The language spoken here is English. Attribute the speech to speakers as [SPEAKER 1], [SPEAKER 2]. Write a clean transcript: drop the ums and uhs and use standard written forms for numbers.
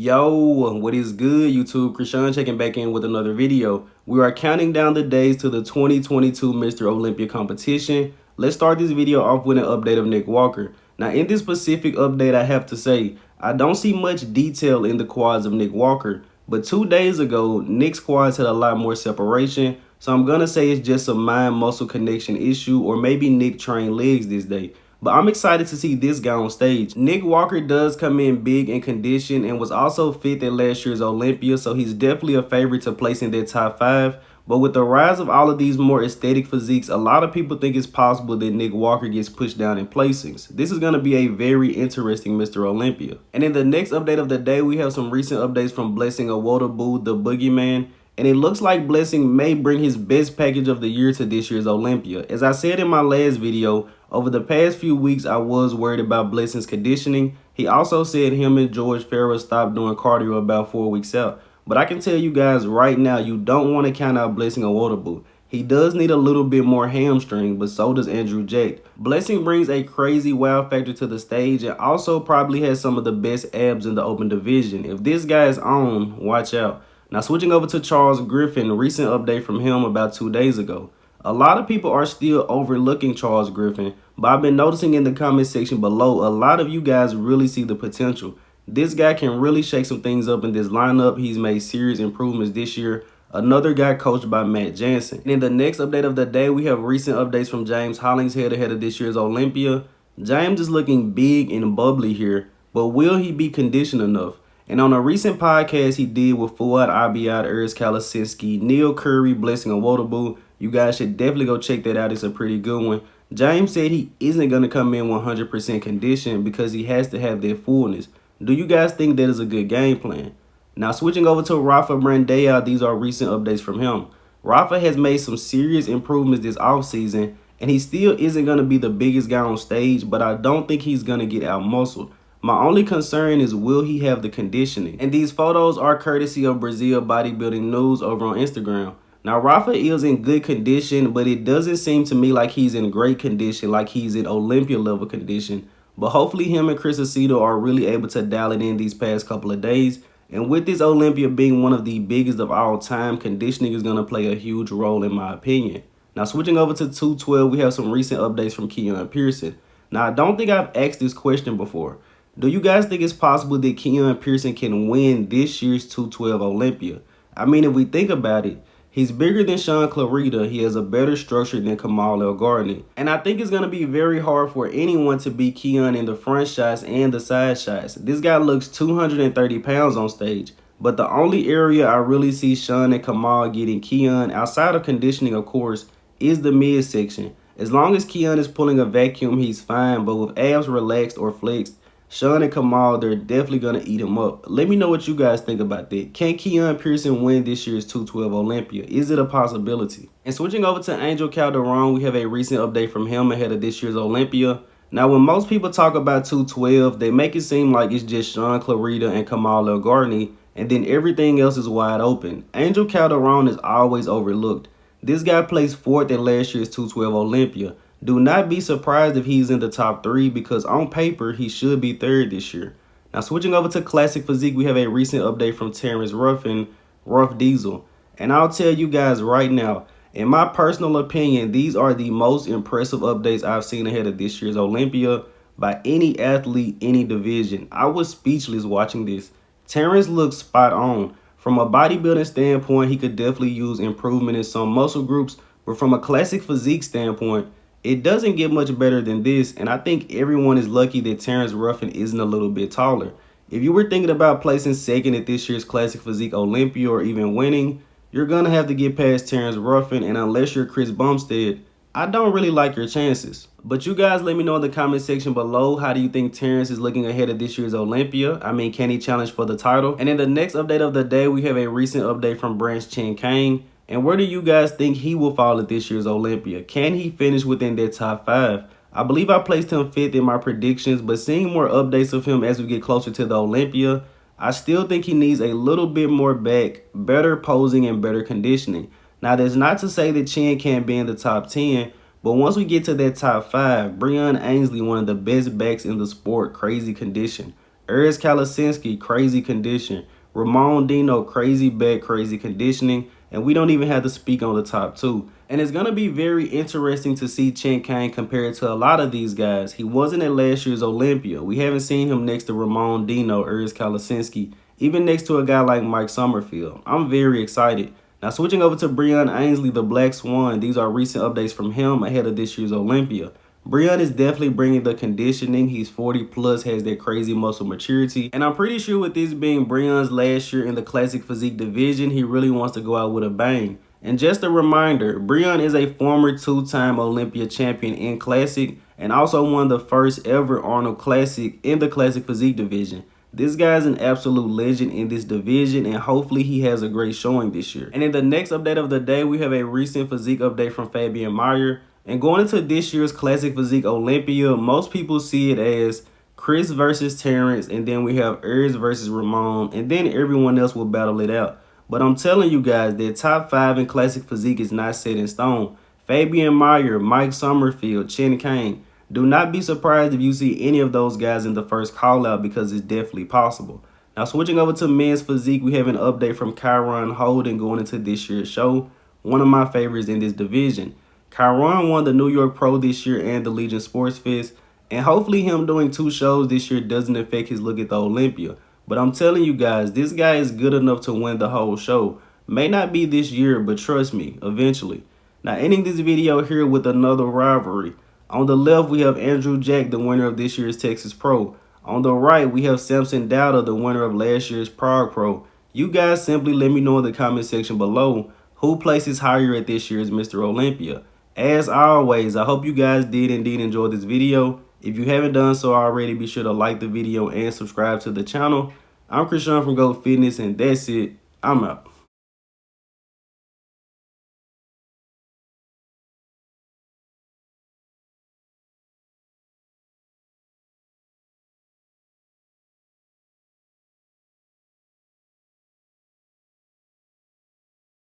[SPEAKER 1] Yo, what is good, YouTube? Keone checking back in with another video. We are counting down the days to the 2022 Mr. Olympia competition. Let's start this video off with an update of Nick Walker. Now, in this specific update, I have to say, I don't see much detail in the quads of Nick Walker, but 2 days ago, Nick's quads had a lot more separation, so I'm gonna say it's just a mind-muscle connection issue, or maybe Nick trained legs this day. But I'm excited to see this guy on stage. Nick Walker does come in big in condition and was also fifth at last year's Olympia, so he's definitely a favorite to place in their top 5. But with the rise of all of these more aesthetic physiques, a lot of people think it's possible that Nick Walker gets pushed down in placings. This is going to be a very interesting Mr. Olympia. And in the next update of the day, we have some recent updates from Blessing Awodibu, the boogeyman. And it looks like Blessing may bring his best package of the year to this year's Olympia. As I said in my last video, over the past few weeks, I was worried about Blessing's conditioning. He also said him and George Farrell stopped doing cardio about 4 weeks out. But I can tell you guys right now, you don't want to count out Blessing Awodibu. He does need a little bit more hamstring, but so does Andrew Jack. Blessing brings a crazy wow factor to the stage and also probably has some of the best abs in the open division. If this guy is on, watch out. Now switching over to Charles Griffen, recent update from him about 2 days ago. A lot of people are still overlooking Charles Griffen, but I've been noticing in the comment section below, a lot of you guys really see the potential. This guy can really shake some things up in this lineup. He's made serious improvements this year. Another guy coached by Matt Jansen. And in the next update of the day, we have recent updates from James Hollingshead ahead of this year's Olympia. James is looking big and bubbly here, but will he be conditioned enough? And on a recent podcast he did with Fuad Abiyad, Urs Kalasinski, Neil Curry, Blessing Awodibu, you guys should definitely go check that out. It's a pretty good one. James said he isn't going to come in 100% conditioned because he has to have that fullness. Do you guys think that is a good game plan? Now switching over to Rafael Brandão, these are recent updates from him. Rafa has made some serious improvements this offseason, and he still isn't going to be the biggest guy on stage, but I don't think he's going to get out-muscled. My only concern is, will he have the conditioning? And these photos are courtesy of Brazil Bodybuilding News over on Instagram. Now, Rafa is in good condition, but it doesn't seem to me like he's in great condition, like he's in Olympia level condition. But hopefully him and Chris Aceto are really able to dial it in these past couple of days. And with this Olympia being one of the biggest of all time, conditioning is going to play a huge role in my opinion. Now, switching over to 212, we have some recent updates from Keone Pearson. Now, I don't think I've asked this question before. Do you guys think it's possible that Keone Pearson can win this year's 212 Olympia? I mean, if we think about it, he's bigger than Sean Clarita. He has a better structure than Kamal El-Gardner. And I think it's going to be very hard for anyone to beat Keone in the front shots and the side shots. This guy looks 230 pounds on stage. But the only area I really see Sean and Kamal getting Keone, outside of conditioning, of course, is the midsection. As long as Keone is pulling a vacuum, he's fine. But with abs relaxed or flexed, Sean and Kamal, they're definitely going to eat him up. Let me know what you guys think about that. Can Keone Pearson win this year's 212 Olympia? Is it a possibility? And switching over to Angel Calderon, we have a recent update from him ahead of this year's Olympia. Now, when most people talk about 212, they make it seem like it's just Sean Clarita and Kamal El-Gardner, and then everything else is wide open. Angel Calderon is always overlooked. This guy placed 4th at last year's 212 Olympia. Do not be surprised if he's in the top 3 because on paper, he should be 3rd this year. Now, switching over to Classic Physique, we have a recent update from Terrence Ruffin, Ruff Diesel. And I'll tell you guys right now, in my personal opinion, these are the most impressive updates I've seen ahead of this year's Olympia by any athlete, any division. I was speechless watching this. Terrence looks spot on. From a bodybuilding standpoint, he could definitely use improvement in some muscle groups, but from a Classic Physique standpoint, it doesn't get much better than this, and I think everyone is lucky that Terrence Ruffin isn't a little bit taller. If you were thinking about placing 2nd at this year's Classic Physique Olympia or even winning, you're going to have to get past Terrence Ruffin, and unless you're Chris Bumstead, I don't really like your chances. But you guys let me know in the comment section below, how do you think Terrence is looking ahead of this year's Olympia? I mean, can he challenge for the title? And in the next update of the day, we have a recent update from Branch Chen Kang. And where do you guys think he will fall at this year's Olympia? Can he finish within their top 5? I believe I placed him 5th in my predictions, but seeing more updates of him as we get closer to the Olympia, I still think he needs a little bit more back, better posing, and better conditioning. Now, that's not to say that Chen can't be in the top 10, but once we get to that top 5, Breon Ansley, one of the best backs in the sport, crazy condition. Urs Kalasinski, crazy condition. Ramon Dino, crazy back, crazy conditioning. And we don't even have to speak on the top two. And it's going to be very interesting to see Chen compared to a lot of these guys. He wasn't at last year's Olympia. We haven't seen him next to Ramon Dino, Urs Kalasinski, even next to a guy like Mike Summerfield. I'm very excited. Now switching over to Breon Ansley, the Black Swan. These are recent updates from him ahead of this year's Olympia. Breon is definitely bringing the conditioning. He's 40 plus, has that crazy muscle maturity. And I'm pretty sure with this being Breon's last year in the classic physique division, he really wants to go out with a bang. And just a reminder, Breon is a former two-time Olympia champion in classic and also won the first ever Arnold Classic in the classic physique division. This guy's an absolute legend in this division, and hopefully he has a great showing this year. And in the next update of the day, we have a recent physique update from Fabian Mayr. And going into this year's Classic Physique Olympia, most people see it as Chris versus Terrence, and then we have Urs versus Ramon, and then everyone else will battle it out. But I'm telling you guys that top 5 in Classic Physique is not set in stone. Fabian Mayr, Mike Summerfield, Chen. Do not be surprised if you see any of those guys in the first call out, because it's definitely possible. Now switching over to men's physique, we have an update from Kyron Holden going into this year's show. One of my favorites in this division. Kyron won the New York Pro this year and the Legion Sports Fest, and hopefully him doing 2 shows this year doesn't affect his look at the Olympia. But I'm telling you guys, this guy is good enough to win the whole show. May not be this year, but trust me, eventually. Now ending this video here with another rivalry. On the left, we have Andrew Jack, the winner of this year's Texas Pro. On the right, we have Samson, the winner of last year's Prague Pro. You guys simply let me know in the comment section below who places higher at this year's Mr. Olympia. As always, I hope you guys did indeed enjoy this video. If you haven't done so already, be sure to like the video and subscribe to the channel. I'm Kyron from GOAT Fitness, and that's it. I'm out.